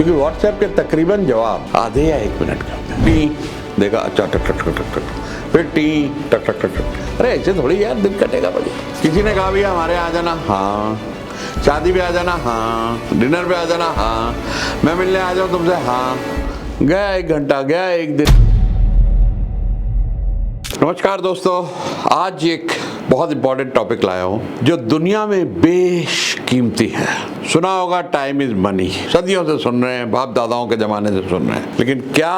क्योंकि व्हाट्सएप के तकरीबन जवाब आधे या 1 मिनट का होते हैं। टी देखा, अच्छा टक टक टक टक टक, फिर टी टक टक टक टक। अरे ऐसे थोड़ी यार दिन कटेगा बढ़िया। किसी ने कहा भैया हमारे यहाँ आ जाना, हाँ। शादी पे आ जाना, हाँ। डिनर पे आ जाना, हाँ। मैं मिलने आ जाऊँ तुमसे, हाँ। गया 1 घंटा, गया 1 दिन। नमस्कार दोस्तों, आज एक बहुत इंपॉर्टेंट टॉपिक लाया हूं जो दुनिया में बेशकीमती है। सुना होगा टाइम इज मनी, सदियों से सुन रहे हैं, बाप दादाओं के जमाने से सुन रहे हैं, लेकिन क्या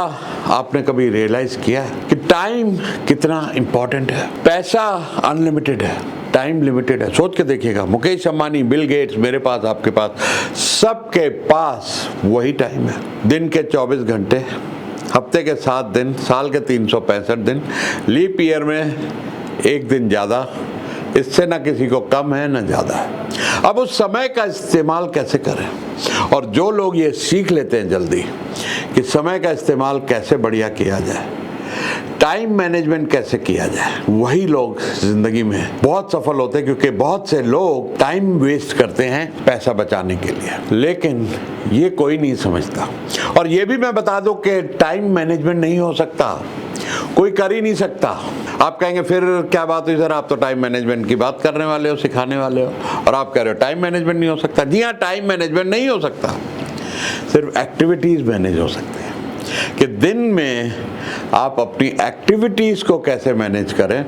आपने कभी रियलाइज किया कि टाइम कितना इंपॉर्टेंट है? पैसा अनलिमिटेड है, टाइम लिमिटेड है। सोच के देखिएगा, मुकेश अंबानी, बिल गेट्स, मेरे पास, आपके पास, सबके पास वही टाइम है। दिन के 24 घंटे, हफ्ते के 7 दिन, साल के 365 दिन, लीप ईयर में 1 दिन ज़्यादा, इससे ना किसी को कम है ना ज़्यादा है। अब उस समय का इस्तेमाल कैसे करें? और जो लोग ये सीख लेते हैं जल्दी कि समय का इस्तेमाल कैसे बढ़िया किया जाए, टाइम मैनेजमेंट कैसे किया जाए, वही लोग जिंदगी में बहुत सफल होते हैं। क्योंकि बहुत से लोग टाइम वेस्ट करते हैं पैसा बचाने के लिए, लेकिन ये कोई नहीं समझता। और ये भी मैं बता दूं कि टाइम मैनेजमेंट नहीं हो सकता, कोई कर ही नहीं सकता। आप कहेंगे फिर क्या बात हुई सर, आप तो टाइम मैनेजमेंट की बात करने वाले हो, सिखाने वाले हो, और आप कह रहे हो टाइम मैनेजमेंट नहीं हो सकता। जी हाँ, टाइम मैनेजमेंट नहीं हो सकता, सिर्फ एक्टिविटीज मैनेज हो सकती है। कि दिन में आप अपनी एक्टिविटीज को कैसे मैनेज करें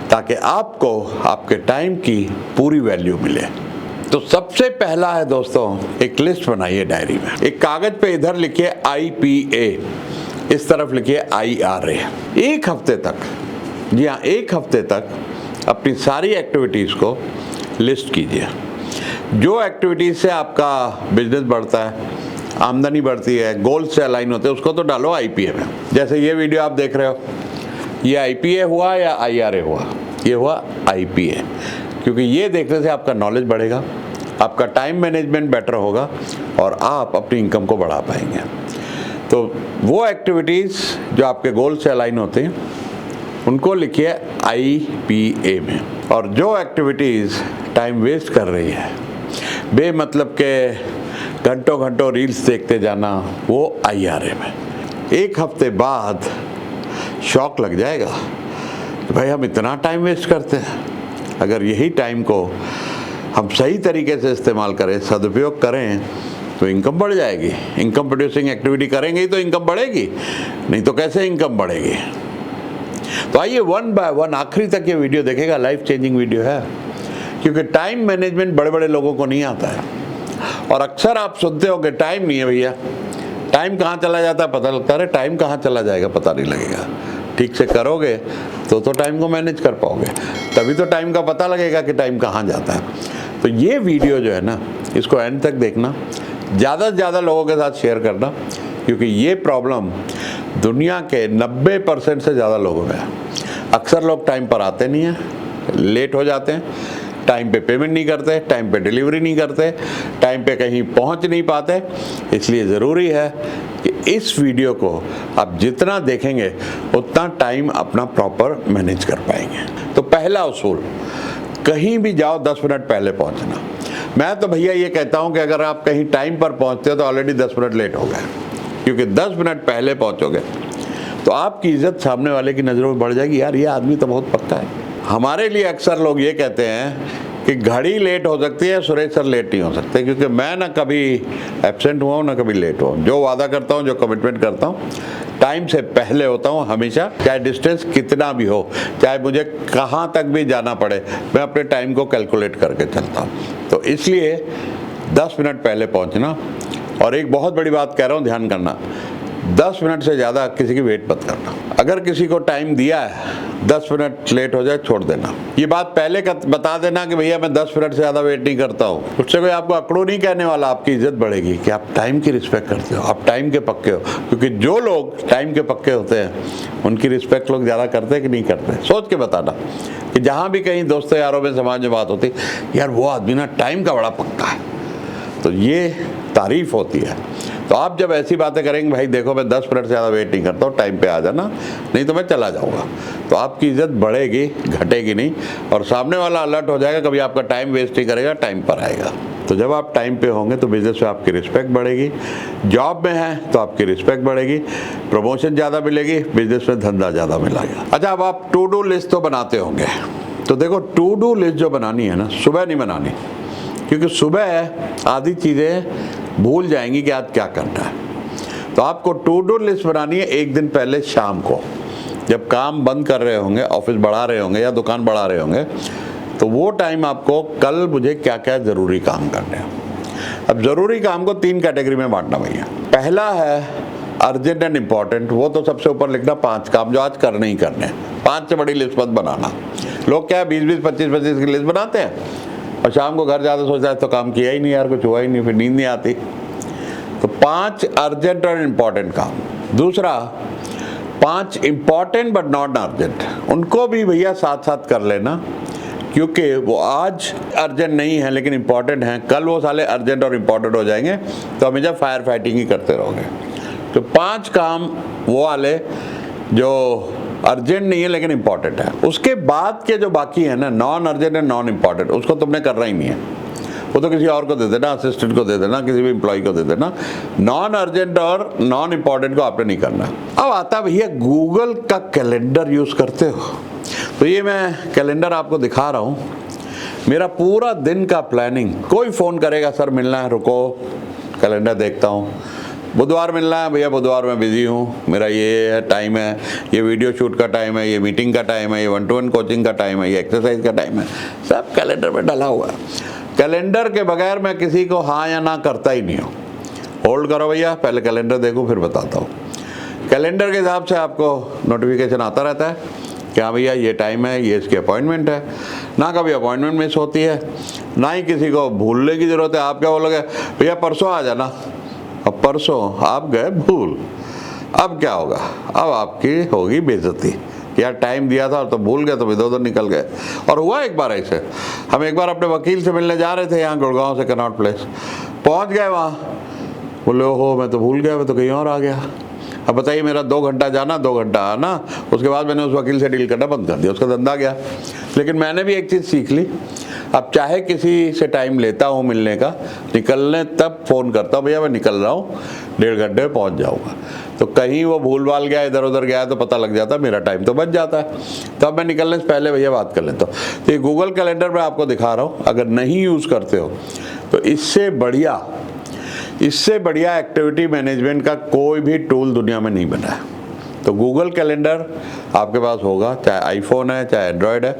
ताकि आपको आपके टाइम की पूरी वैल्यू मिले। तो सबसे पहला है दोस्तों, एक लिस्ट बनाइए डायरी में। एक कागज पे इधर लिखिए IPA, इस तरफ लिखिए IRA। 1 हफ्ते तक, जी हाँ 1 हफ्ते तक अपनी सारी एक्टिविटीज को लिस्ट कीजिए। जो एक्टिविटीज से आपका बिजनेस बढ़ता है, आमदनी बढ़ती है, गोल से अलाइन होते हैं, उसको तो डालो IPA में। जैसे ये वीडियो आप देख रहे हो, ये IPA हुआ या IRA हुआ? ये हुआ IPA, क्योंकि ये देखने से आपका नॉलेज बढ़ेगा, आपका टाइम मैनेजमेंट बेटर होगा और आप अपनी इनकम को बढ़ा पाएंगे। तो वो एक्टिविटीज़ जो आपके गोल से अलाइन होते हैं उनको लिखिए IPA में। और जो एक्टिविटीज़ टाइम वेस्ट कर रही है, बेमतलब के घंटों घंटों रील्स देखते जाना, वो IRA में। 1 हफ्ते बाद शॉक लग जाएगा कि भाई हम इतना टाइम वेस्ट करते हैं। अगर यही टाइम को हम सही तरीके से इस्तेमाल करें, सदुपयोग करें, तो इनकम बढ़ जाएगी। इनकम प्रोड्यूसिंग एक्टिविटी करेंगे ही तो इनकम बढ़ेगी, नहीं तो कैसे इनकम बढ़ेगी? तो आइए 1 बाय 1 आखिरी तक ये वीडियो देखेगा, लाइफ चेंजिंग वीडियो है। क्योंकि टाइम मैनेजमेंट बड़े बड़े लोगों को नहीं आता है। और अक्सर आप सुनते हो कि टाइम नहीं है भैया, टाइम कहाँ चला जाता है पता लगता है। टाइम कहाँ चला जाएगा पता नहीं लगेगा। ठीक से करोगे तो टाइम को मैनेज कर पाओगे, तभी तो टाइम का पता लगेगा कि टाइम कहाँ जाता है। तो ये वीडियो जो है ना, इसको एंड तक देखना, ज़्यादा से ज़्यादा लोगों के साथ शेयर करना, क्योंकि ये प्रॉब्लम दुनिया के 90% से ज़्यादा लोगों में है। अक्सर लोग टाइम पर आते नहीं हैं, लेट हो जाते हैं, टाइम पे पेमेंट नहीं करते, टाइम पे डिलीवरी नहीं करते, टाइम पे कहीं पहुंच नहीं पाते। इसलिए ज़रूरी है कि इस वीडियो को आप जितना देखेंगे उतना टाइम अपना प्रॉपर मैनेज कर पाएंगे। तो पहला उसूल, कहीं भी जाओ 10 मिनट पहले पहुंचना। मैं तो भैया ये कहता हूं कि अगर आप कहीं टाइम पर पहुंचते हो तो ऑलरेडी 10 मिनट लेट हो गए, क्योंकि 10 मिनट पहले पहुंचोगे तो आपकी इज्जत सामने वाले की नज़रों में बढ़ जाएगी। यार ये आदमी तो बहुत पक्का है। हमारे लिए अक्सर लोग ये कहते हैं कि घड़ी लेट हो सकती है, सुरेश सर लेट नहीं हो सकते, क्योंकि मैं ना कभी एब्सेंट हुआ हूँ ना कभी लेट हुआ हूँ। जो वादा करता हूँ, जो कमिटमेंट करता हूँ, टाइम से पहले होता हूँ हमेशा, चाहे डिस्टेंस कितना भी हो, चाहे मुझे कहाँ तक भी जाना पड़े, मैं अपने टाइम को कैलकुलेट करके चलता हूँ। तो इसलिए 10 मिनट पहले पहुँचना। और एक बहुत बड़ी बात कह रहा हूँ, ध्यान करना, 10 मिनट से ज़्यादा किसी की वेट मत करना। अगर किसी को टाइम दिया है, 10 मिनट लेट हो जाए छोड़ देना। ये बात पहले बता देना कि भैया मैं 10 मिनट से ज़्यादा वेट नहीं करता हूँ। उससे कोई आपको अकड़ू नहीं कहने वाला, आपकी इज्जत बढ़ेगी कि आप टाइम की रिस्पेक्ट करते हो, आप टाइम के पक्के हो। क्योंकि जो लोग टाइम के पक्के होते हैं उनकी रिस्पेक्ट लोग ज़्यादा करते हैं कि नहीं करते। सोच के बताना कि जहाँ भी कहीं दोस्तों यारों में समाज में बात होती, यार वो आदमी ना टाइम का बड़ा पक्का है, तो ये तारीफ होती है। तो आप जब ऐसी बातें करेंगे, भाई देखो मैं 10 मिनट से ज़्यादा वेट नहीं करता हूँ, टाइम पे आ जाना, नहीं तो मैं चला जाऊँगा, तो आपकी इज्जत बढ़ेगी, घटेगी नहीं, और सामने वाला अलर्ट हो जाएगा, कभी आपका टाइम वेस्ट नहीं करेगा, टाइम पर आएगा। तो जब आप टाइम पे होंगे तो बिजनेस में आपकी रिस्पेक्ट बढ़ेगी, जॉब में है तो आपकी रिस्पेक्ट बढ़ेगी, प्रमोशन ज़्यादा मिलेगी, बिजनेस में धंधा ज़्यादा मिलेगा। अच्छा, अब आप टू डू लिस्ट तो बनाते होंगे, तो देखो टू डू लिस्ट जो बनानी है ना, सुबह नहीं बनानी, क्योंकि सुबह आधी चीज़ें भूल जाएंगी कि आज क्या करना है। तो आपको टू डू लिस्ट बनानी है एक दिन पहले शाम को, जब काम बंद कर रहे होंगे, ऑफिस बढ़ा रहे होंगे या दुकान बढ़ा रहे होंगे, तो वो टाइम आपको कल मुझे क्या क्या ज़रूरी काम करने हैं। अब ज़रूरी काम को 3 कैटेगरी में बांटना भैया। पहला है अर्जेंट एंड इम्पॉर्टेंट, वो तो सबसे ऊपर लिखना 5 काम जो आज करने ही करने हैं। 5 से बड़ी लिस्ट मत बनाना। लोग क्या 20-20, 25-25 की लिस्ट बनाते हैं और शाम को घर जाते सोचता है तो काम किया ही नहीं यार, कुछ हुआ ही नहीं, फिर नींद नहीं आती। तो 5 अर्जेंट और इम्पॉर्टेंट काम। दूसरा 5 इम्पॉर्टेंट बट नॉट अर्जेंट, उनको भी भैया साथ साथ कर लेना, क्योंकि वो आज अर्जेंट नहीं है लेकिन इम्पॉर्टेंट हैं, कल वो साले अर्जेंट और इम्पॉर्टेंट हो जाएंगे, तो हमेशा फायर फाइटिंग ही करते रहोगे। तो 5 काम वो वाले जो अर्जेंट नहीं है लेकिन इम्पॉर्टेंट है। उसके बाद के जो बाकी है ना, non urgent and non important, उसको तुमने करना ही नहीं है, वो तो किसी और को दे देना, असिस्टेंट को दे देना, किसी भी एम्प्लॉय को दे देना। नॉन अर्जेंट और नॉन इम्पॉर्टेंट को आपने नहीं करना। अब आता भैया गूगल का कैलेंडर यूज करते हो, तो ये मैं कैलेंडर आपको दिखा रहा हूँ। मेरा पूरा दिन का प्लानिंग, कोई फ़ोन करेगा सर मिलना है, रुको कैलेंडर देखता हूँ, बुधवार मिलना है भैया, बुधवार में बिजी हूँ, मेरा ये टाइम है, ये वीडियो शूट का टाइम है, ये मीटिंग का टाइम है, ये 1-to-1 कोचिंग का टाइम है, ये एक्सरसाइज का टाइम है, सब कैलेंडर में डाला हुआ है। कैलेंडर के बगैर मैं किसी को हाँ या ना करता ही नहीं हूँ। होल्ड करो भैया, पहले कैलेंडर देखो फिर बताता हूँ। कैलेंडर के हिसाब से आपको नोटिफिकेशन आता रहता है कि हाँ भैया ये टाइम है, ये इसकी अपॉइंटमेंट है। ना कभी अपॉइंटमेंट मिस होती है, ना ही किसी को भूलने की ज़रूरत है। आप क्या बोलोगे भैया परसों आ जाना, अब परसों आप गए भूल, अब क्या होगा, अब आपकी होगी बेइज्जती। यार टाइम दिया था और तो भूल गए, तो इधर उधर निकल गए। और हुआ एक बार ऐसे, हम एक बार अपने वकील से मिलने जा रहे थे यहाँ गुड़गांव से कनॉट प्लेस, पहुँच गए वहाँ, बोले ओहो मैं तो भूल गया, मैं तो कहीं और आ गया। अब बताइए, मेरा 2 घंटा जाना 2 घंटा आना, उसके बाद मैंने उस वकील से डील करना बंद कर दिया, उसका धंधा गया। लेकिन मैंने भी एक चीज़ सीख ली, अब चाहे किसी से टाइम लेता हूँ मिलने का, निकलने तब फ़ोन करता हूँ भैया मैं निकल रहा हूँ, 1.5 घंटे में पहुँच जाऊँगा। तो कहीं वो भूल भाल गया, इधर उधर गया तो पता लग जाता, मेरा टाइम तो बच जाता है। तब मैं निकलने से पहले भैया बात कर लेता हूँ। तो ये गूगल कैलेंडर मैं आपको दिखा रहा हूँ, अगर नहीं यूज़ करते हो तो इससे बढ़िया एक्टिविटी मैनेजमेंट का कोई भी टूल दुनिया में नहीं बना है। तो गूगल कैलेंडर आपके पास होगा, चाहे आईफोन है चाहे एंड्रॉयड है,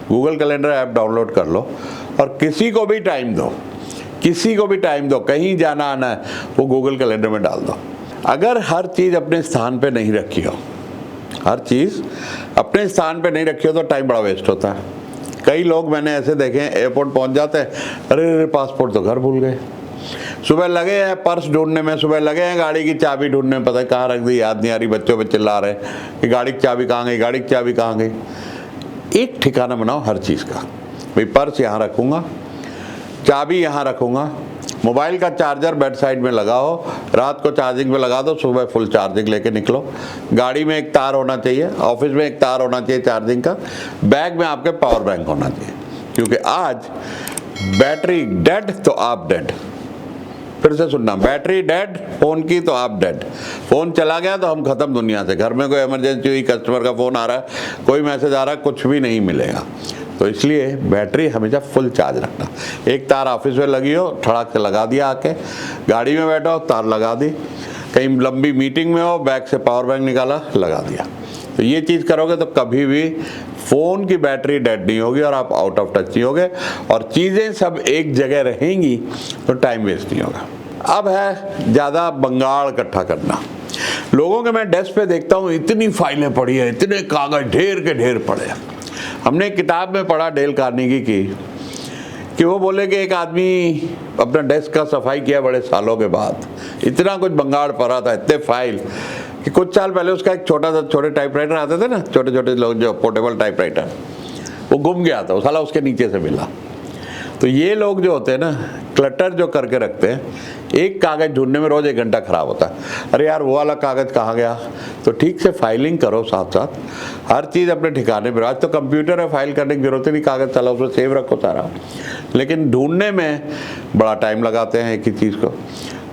गूगल कैलेंडर ऐप डाउनलोड कर लो और किसी को भी टाइम दो, कहीं जाना आना है वो गूगल कैलेंडर में डाल दो। अगर हर चीज़ अपने स्थान पे नहीं रखी हो, तो टाइम बड़ा वेस्ट होता है। कई लोग मैंने ऐसे देखे हैं, एयरपोर्ट पहुंच जाते हैं, अरे पासपोर्ट तो घर भूल गए, सुबह लगे हैं पर्स ढूंढने में, सुबह लगे हैं गाड़ी की चाबी ढूंढने में, पता है कहाँ रख दी याद नहीं आ रही, बच्चों पे चिल्ला रहे कि गाड़ी की चाबी कहाँ गई। एक ठिकाना बनाओ हर चीज़ का, भाई पर्स यहाँ रखूँगा, चाबी यहाँ रखूँगा, मोबाइल का चार्जर बेड साइड में लगाओ, रात को चार्जिंग पे लगा दो, सुबह फुल चार्जिंग लेके निकलो। गाड़ी में एक तार होना चाहिए, ऑफिस में एक तार होना चाहिए चार्जिंग का, बैग में आपके पावर बैंक होना चाहिए, क्योंकि आज बैटरी डेड तो आप डेड। फिर से सुनना, बैटरी डेड फ़ोन की तो आप डेड। फ़ोन चला गया तो हम ख़त्म दुनिया से। घर में कोई इमरजेंसी हुई, कस्टमर का फ़ोन आ रहा है, कोई मैसेज आ रहा है, कुछ भी नहीं मिलेगा। तो इसलिए बैटरी हमेशा फुल चार्ज रखना। एक तार ऑफिस में लगी हो, ठड़ाक से लगा दिया, आके गाड़ी में बैठा हो तार लगा दी, कहीं लंबी मीटिंग में हो बैग से पावर बैंक निकाला लगा दिया। तो ये चीज़ करोगे तो कभी भी फ़ोन की बैटरी डेड नहीं होगी और आप आउट ऑफ टच नहीं होगे, और चीज़ें सब एक जगह रहेंगी तो टाइम वेस्ट नहीं होगा। अब है ज़्यादा बंगाड़ इकट्ठा करना। लोगों के मैं डेस्क पे देखता हूँ इतनी फाइलें पड़ी है, इतने कागज ढेर के ढेर पड़े हैं। हमने एक किताब में पढ़ा डेल कार्नेगी की, कि वो बोले कि एक आदमी अपना डेस्क का सफाई किया बड़े सालों के बाद, इतना कुछ बंगाड़ पड़ा था, इतने फाइल, कि कुछ साल पहले उसका एक छोटे टाइपराइटर आते थे ना, छोटे लोग जो पोर्टेबल टाइपराइटर, वो गुम गया था, वो साला उसके नीचे से मिला। तो ये लोग जो होते हैं ना, क्लटर जो करके रखते हैं, एक कागज़ ढूंढने में रोज़ 1 घंटा खराब होता है। अरे यार वो वाला कागज़ कहाँ गया? तो ठीक से फाइलिंग करो, साथ साथ हर चीज़ अपने ठिकाने पर। आज तो कंप्यूटर है, फाइल करने की जरूरत ही नहीं, कागज़ चला उसमें सेव रखो सारा, लेकिन ढूंढने में बड़ा टाइम लगाते हैं एक ही चीज़ को।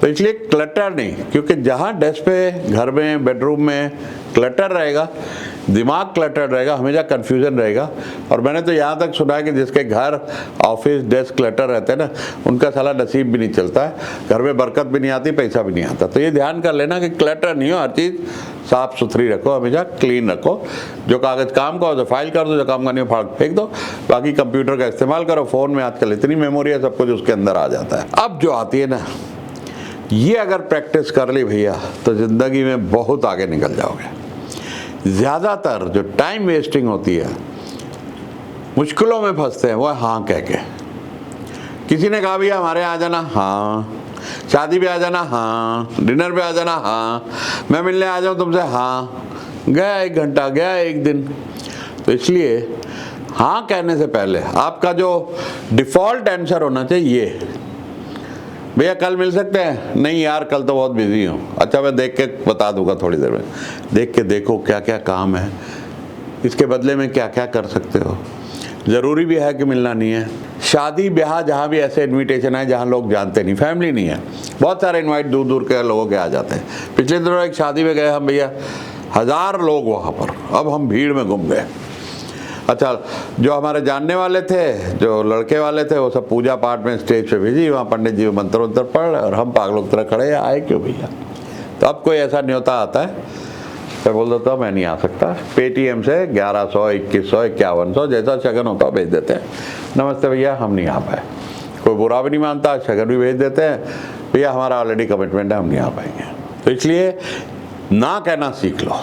तो इसलिए क्लटर नहीं, क्योंकि जहाँ डेस्क पे, घर में, बेडरूम में क्लटर रहेगा, दिमाग क्लटर रहेगा, हमेशा कन्फ्यूज़न रहेगा। और मैंने तो यहाँ तक सुना है कि जिसके घर, ऑफिस, डेस्क क्लटर रहते हैं ना, उनका साला नसीब भी नहीं चलता है, घर में बरकत भी नहीं आती, पैसा भी नहीं आता। तो ये ध्यान कर लेना कि क्लटर नहीं हो, हर चीज़ साफ़ सुथरी रखो, हमेशा क्लीन रखो। जो कागज़ काम का हो तो फाइल कर दो, जो काम का नहीं हो फाड़ फेंक दो, बाकी कंप्यूटर का इस्तेमाल करो। फ़ोन में आजकल इतनी मेमोरी है, सब कुछ उसके अंदर आ जाता है। अब जो आती है ना, ये अगर प्रैक्टिस कर ली भैया तो ज़िंदगी में बहुत आगे निकल जाओगे। ज़्यादातर जो टाइम वेस्टिंग होती है, मुश्किलों में फंसते हैं, वो हाँ कह के। किसी ने कहा भैया हमारे यहाँ आ जाना, हाँ। शादी पे आ जाना, हाँ। डिनर पे आ जाना, हाँ। मैं मिलने आ जाऊँ तुमसे, हाँ। गया 1 घंटा, गया 1 दिन। तो इसलिए हाँ कहने से पहले आपका जो डिफ़ॉल्ट आंसर होना चाहिए, ये भैया कल मिल सकते हैं? नहीं यार कल तो बहुत बिजी हूँ। अच्छा मैं देख के बता दूंगा थोड़ी देर में। देख के देखो क्या क्या काम है, इसके बदले में क्या क्या कर सकते हो। ज़रूरी भी है कि मिलना नहीं है। शादी ब्याह जहाँ भी ऐसे इनविटेशन है जहाँ लोग जानते नहीं, फैमिली नहीं है, बहुत सारे इनवाइट दूर दूर के लोगों के आ जाते हैं। पिछले दिनों एक शादी में गए हम भैया, 1000 लोग वहाँ पर। अब हम भीड़ में घूम गए। अच्छा जो हमारे जानने वाले थे, जो लड़के वाले थे, वो सब पूजा पाठ में स्टेज पे भेजी, वहाँ पंडित जी मंत्र उंत्र पढ़ रहे और हम पागलों की तरह खड़े आए क्यों भैया। तो अब कोई ऐसा न्योता आता है तो बोल देता मैं नहीं आ सकता, पेटीएम से 1100, 2100, 5100 जैसा शगन होता है भेज देते हैं, नमस्ते भैया हम नहीं आ पाए। कोई बुरा भी नहीं मानता, शगन भी भेज देते हैं, भैया हमारा ऑलरेडी कमिटमेंट है, हम नहीं आ पाएंगे। तो इसलिए ना कहना सीख लो।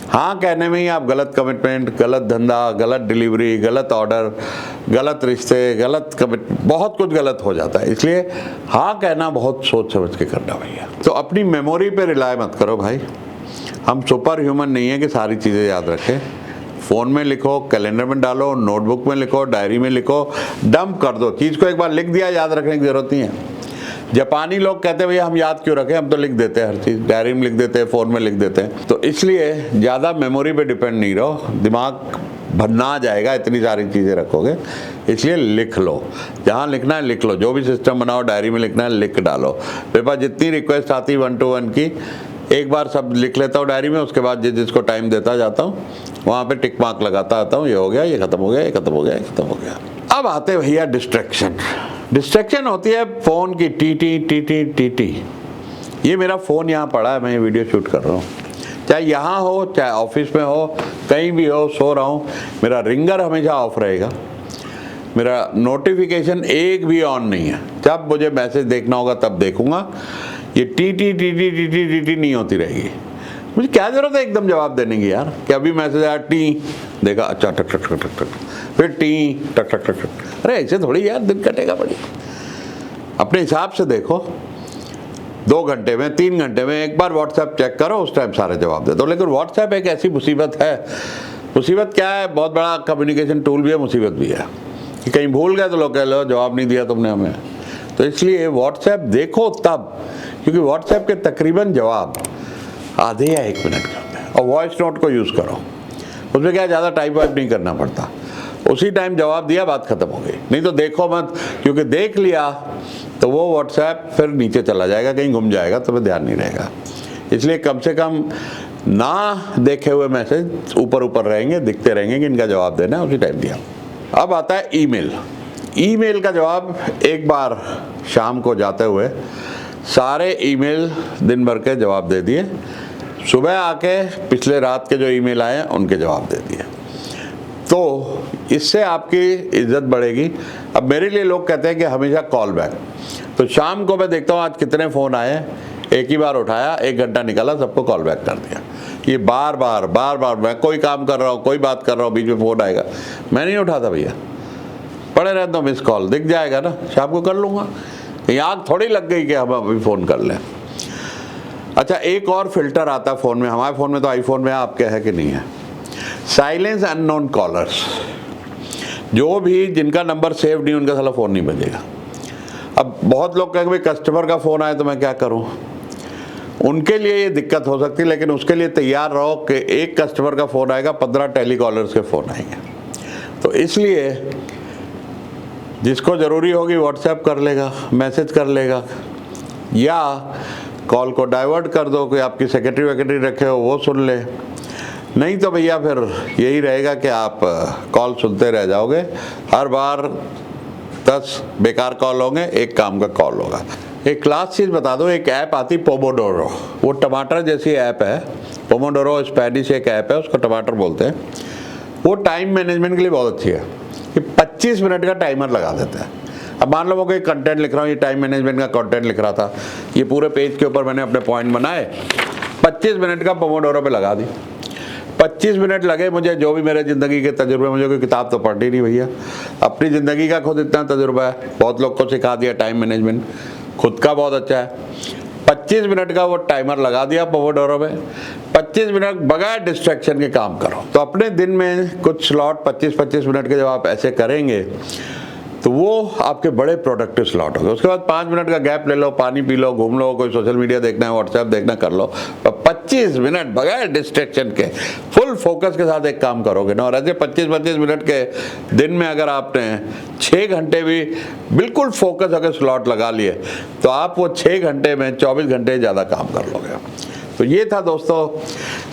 हाँ कहने में ही आप गलत कमिटमेंट, गलत धंधा, गलत डिलीवरी, गलत ऑर्डर, गलत रिश्ते, गलत बहुत कुछ गलत हो जाता है। इसलिए हाँ कहना बहुत सोच समझ के करना भैया। तो अपनी मेमोरी पे रिलाय मत करो भाई, हम सुपर ह्यूमन नहीं है कि सारी चीज़ें याद रखें। फ़ोन में लिखो, कैलेंडर में डालो, नोटबुक में लिखो, डायरी में लिखो, डंप कर दो। चीज़ को एक बार लिख दिया, याद रखने की ज़रूरत नहीं है। जापानी लोग कहते हैं भैया हम याद क्यों रखें, हम तो लिख देते हैं हर चीज़, डायरी में लिख देते हैं, फ़ोन में लिख देते हैं। तो इसलिए ज़्यादा मेमोरी पे डिपेंड नहीं रहो, दिमाग भरना जाएगा इतनी सारी चीज़ें रखोगे। इसलिए लिख लो, जहाँ लिखना है लिख लो, जो भी सिस्टम बनाओ डायरी में लिखना है लिख डालो। मेरे पास जितनी रिक्वेस्ट आती 1 to 1 की, एक बार सब लिख लेता हूँ डायरी में, उसके बाद जिसको टाइम देता जाता हूँ वहाँ पे टिक मार्क लगाता आता हूँ, ये हो गया, ये खत्म हो गया, ये खत्म हो गया, ये खत्म हो गया। अब आते भैया डिस्ट्रैक्शन। डिस्ट्रैक्शन होती है फ़ोन की टीटी टीटी टीटी। ये मेरा फ़ोन यहाँ पड़ा है, मैं ये वीडियो शूट कर रहा हूँ, चाहे यहाँ हो चाहे ऑफिस में हो, कहीं भी हो, सो रहा हूँ, मेरा रिंगर हमेशा ऑफ रहेगा, मेरा नोटिफिकेशन एक भी ऑन नहीं है। जब मुझे मैसेज देखना होगा तब देखूंगा, ये टीटी टीटी टीटी टीटी नहीं होती रहेगी। मुझे क्या ज़रूरत है एकदम जवाब देने की यार, कि अभी मैसेज आया, टी देखा, अच्छा टक टक टक टक टक, फिर टी टक टक टक टक। अरे ऐसे थोड़ी यार दिन कटेगा बड़ी। अपने हिसाब से देखो, 2 घंटे में, 3 घंटे में एक बार व्हाट्सएप चेक करो, उस टाइम सारे जवाब दे दो। लेकिन व्हाट्सएप एक ऐसी मुसीबत है, मुसीबत क्या है, बहुत बड़ा कम्युनिकेशन टूल भी है, मुसीबत भी है कि कहीं भूल गए तो लोग कह लो जवाब नहीं दिया तुमने हमें। तो इसलिए व्हाट्सएप देखो तब, क्योंकि व्हाट्सएप के तकरीबन जवाब आधे या 1 मिनट के होते हैं। और वॉइस नोट को यूज़ करो, उसमें क्या ज़्यादा टाइप वाइप नहीं करना पड़ता, उसी टाइम जवाब दिया, बात खत्म हो गई। नहीं तो देखो मत, क्योंकि देख लिया तो वो व्हाट्सएप फिर नीचे चला जाएगा, कहीं घूम जाएगा, तुम्हें ध्यान नहीं रहेगा। इसलिए कम से कम ना देखे हुए मैसेज ऊपर ऊपर रहेंगे, दिखते रहेंगे कि इनका जवाब देना है, उसी टाइम दिया। अब आता है ईमेल। ईमेल का जवाब एक बार शाम को जाते हुए सारे ईमेल दिन भर के जवाब दे दिए, सुबह आके पिछले रात के जो ईमेल आए उनके जवाब दे दिए। तो इससे आपकी इज्जत बढ़ेगी। अब मेरे लिए लोग कहते हैं कि हमेशा कॉल बैक, तो शाम को मैं देखता हूँ आज कितने फ़ोन आए, एक ही बार उठाया, 1 घंटा निकाला, सबको कॉल बैक कर दिया। ये बार बार मैं कोई काम कर रहा हूँ, कोई बात कर रहा हूँ, बीच में फ़ोन आएगा, मैं नहीं उठाता भैया, पड़े रहता हूँ, मिस कॉल दिख जाएगा ना, शाम को कर लूँगा, कहीं आग थोड़ी लग गई कि हम अभी फ़ोन कर लें। अच्छा एक और फिल्टर आता है फ़ोन में, हमारे फ़ोन में तो आईफोन में, आपके है कि नहीं है, साइलेंस अननोन कॉलर्स। जो भी जिनका नंबर सेव नहीं उनका साला फ़ोन नहीं बजेगा। अब बहुत लोग कहेंगे भाई कस्टमर का फ़ोन आए तो मैं क्या करूं, उनके लिए ये दिक्कत हो सकती है, लेकिन उसके लिए तैयार रहो कि एक कस्टमर का फ़ोन आएगा, 15 टेलीकॉलर्स के फ़ोन आएंगे। तो इसलिए जिसको ज़रूरी होगी व्हाट्सएप कर लेगा, मैसेज कर लेगा, या कॉल को डाइवर्ट कर दो, कोई आपकी सेक्रेटरी वेक्रेटरी रखे हो वो सुन ले। नहीं तो भैया फिर यही रहेगा कि आप कॉल सुनते रह जाओगे, हर बार 10 बेकार कॉल होंगे, एक काम का कॉल होगा। एक क्लास चीज़ बता दो, एक ऐप आती पोमोडोरो, वो टमाटर जैसी ऐप है। पोमोडोरो स्पेनिश एक ऐप है, उसको टमाटर बोलते हैं। वो टाइम मैनेजमेंट के लिए बहुत अच्छी है कि 25 मिनट का टाइमर लगा देते हैं। अब मान लो मैं कोई कंटेंट लिख रहा हूँ, ये टाइम मैनेजमेंट का कंटेंट लिख रहा था, ये पूरे पेज के ऊपर मैंने अपने पॉइंट बनाए, 25 मिनट का पोमोडोरो पे लगा दी। 25 मिनट लगे मुझे, जो भी मेरे ज़िंदगी के तजुर्बे, मुझे कोई किताब तो पढ़नी नहीं भैया, अपनी ज़िंदगी का खुद इतना तजुर्बा है, बहुत लोग को सिखा दिया टाइम मैनेजमेंट, खुद का बहुत अच्छा है। 25 मिनट का वो टाइमर लगा दिया पोमोडोरो में, 25 मिनट बगैर डिस्ट्रैक्शन के काम करो। तो अपने दिन में कुछ स्लॉट 25-25 मिनट के जब आप ऐसे करेंगे तो वो आपके बड़े प्रोडक्टिव स्लॉट होंगे। उसके बाद 5 मिनट का गैप ले लो, पानी पी लो, घूम लो, कोई सोशल मीडिया देखना है, व्हाट्सएप देखना कर लो। 25 मिनट बगैर डिस्ट्रैक्शन के फुल फोकस के साथ एक काम करोगे ना, और ऐसे 25-25 मिनट के दिन में अगर आपने 6 घंटे भी बिल्कुल फोकस अगर स्लॉट लगा लिए तो आप वो 6 घंटे में 24 घंटे ज़्यादा काम कर लोगे। तो ये था दोस्तों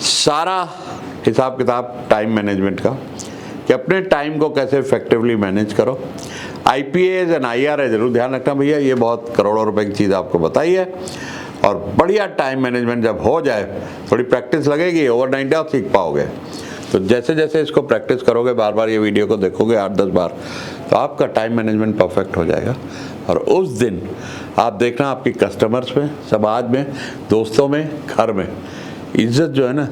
सारा हिसाब किताब टाइम मैनेजमेंट का, कि अपने टाइम को कैसे इफेक्टिवली मैनेज करो। IPAs एंड IRA जरूर ध्यान रखना भैया, ये बहुत करोड़ों रुपए की चीज़ आपको बताई है। और बढ़िया टाइम मैनेजमेंट जब हो जाए, थोड़ी प्रैक्टिस लगेगी, ओवरनाइट आप सीख पाओगे। तो जैसे जैसे इसको प्रैक्टिस करोगे, बार बार ये वीडियो को देखोगे 8-10 बार, तो आपका टाइम मैनेजमेंट परफेक्ट हो जाएगा। और उस दिन आप देखना आपकी कस्टमर्स में, समाज में, दोस्तों में, घर में इज्जत जो है ना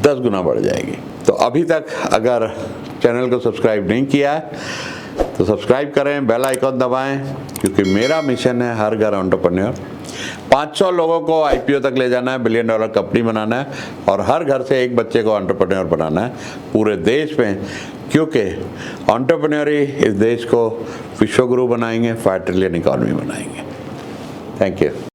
10 गुना बढ़ जाएगी। तो अभी तक अगर चैनल को सब्सक्राइब नहीं किया है तो सब्सक्राइब करें, बेल आइकन दबाएं, क्योंकि मेरा मिशन है हर घर एंटरप्रेन्योर। 500 लोगों को IPO तक ले जाना है, $1 बिलियन कंपनी बनाना है, और हर घर से एक बच्चे को एंटरप्रेन्योर बनाना है पूरे देश में, क्योंकि एंटरप्रेन्योर ही इस देश को विश्व गुरु बनाएंगे, 5 ट्रिलियन इकॉनमी बनाएंगे। Thank you.